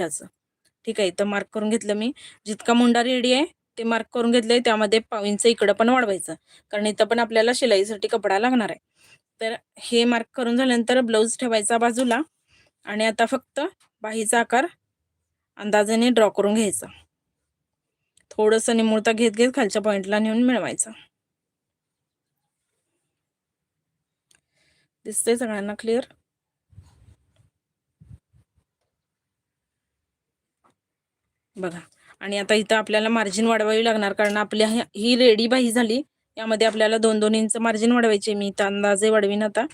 मुंड्याचं. ठीक आहे, इथं मार्क करून घेतलं मी. जितका मुंडा रेडी आहे ते मार्क करून घेतलंय. त्यामध्ये पाव इंच इकडं पण वाढवायचं, कारण इथं पण आपल्याला शिलाईसाठी कपडा लागणार आहे. तर हे मार्क करून झाल्यानंतर ब्लाऊज ठेवायचा बाजूला आणि आता फक्त बाहीचा आकार अंदाजाने ड्रॉ करून घ्यायचा. थोडंसं निमुळता घेत घेत खालच्या पॉइंटला नेऊन मिळवायचा. दिसतंय सगळ्यांना क्लिअर? बघा. आणि आता इथं आपल्याला मार्जिन वाढवावी लागणार, कारण आपली ही रेडी बाही झाली. यामध्ये आपल्याला 2-2 इंच मार्जिन वाढवायचे. मी इथं अंदाजे वाढवीन आता.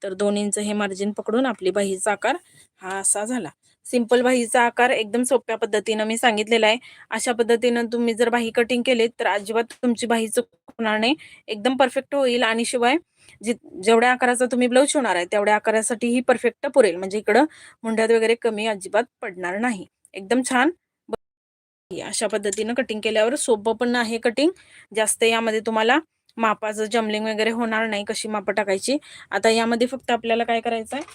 तर 2 इंच हे मार्जिन पकडून आपली बाहीचा आकार हा असा झाला. सिंपल बाहीचा आकार एकदम सोप्या पद्धतीनं मी सांगितलेला आहे. अशा पद्धतीनं तुम्ही जर बाही कटिंग केली तर अजिबात तुमची बाही चुकणार नाही. एकदम परफेक्ट होईल आणि शिवाय जेवढ्या आकाराचा तुम्ही ब्लाऊज शिवणार आहे तेवढ्या आकारासाठी ही परफेक्ट पुरेल. म्हणजे इकडं मुंड्यात वगैरे कमी अजिबात पडणार नाही. एकदम छान अशा पद्धतीनं कटिंग केल्यावर सोपं पण आहे कटिंग. जास्त यामध्ये तुम्हाला मापाचं जमलिंग वगैरे होणार नाही, कशी मापं टाकायची. आता यामध्ये फक्त आपल्याला काय करायचं आहे,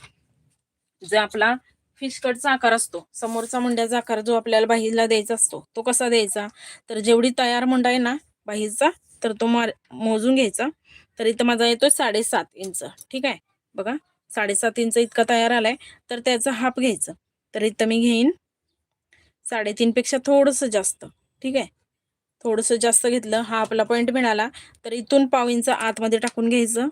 जो आपला फिश कटचा आकार असतो, समोरचा मुंड्याचा आकार जो आपल्याला बाहीला द्यायचा असतो, तो कसा द्यायचा, तर जेवढी तयार मुंडा आहे ना बाहीचा, तर तो मोजून घ्यायचा. तर इथं माझा येतोय 7.5 इंच. ठीक आहे, बघा 7.5 इंच इतका तयार आलाय. तर त्याचा हाफ घ्यायचं. तर इथं मी घेईन 3.5 पेक्षा थोडंसं जास्त. ठीक आहे, थोडंसं जास्त घेतलं. हा आपला पॉईंट मिळाला. तर इथून पाव इंच आतमध्ये टाकून घ्यायचं.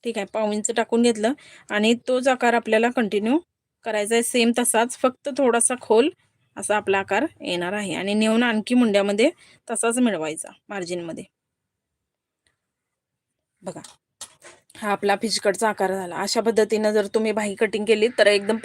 ठीक आहे, पाव इंच टाकून घेतलं आणि तोच आकार आपल्याला कंटिन्यू करायचा आहे, सेम तसाच, फक्त थोडासा खोल असा आपला आकार येणार आहे. आणि नेऊन आणखी मुंड्यामध्ये तसाच मिळवायचा मार्जिनमध्ये. बघा, हा आपला फिश कटचा आकार झाला. अशा पद्धतीनं जर तुम्ही बाही कटिंग केली तर एकदम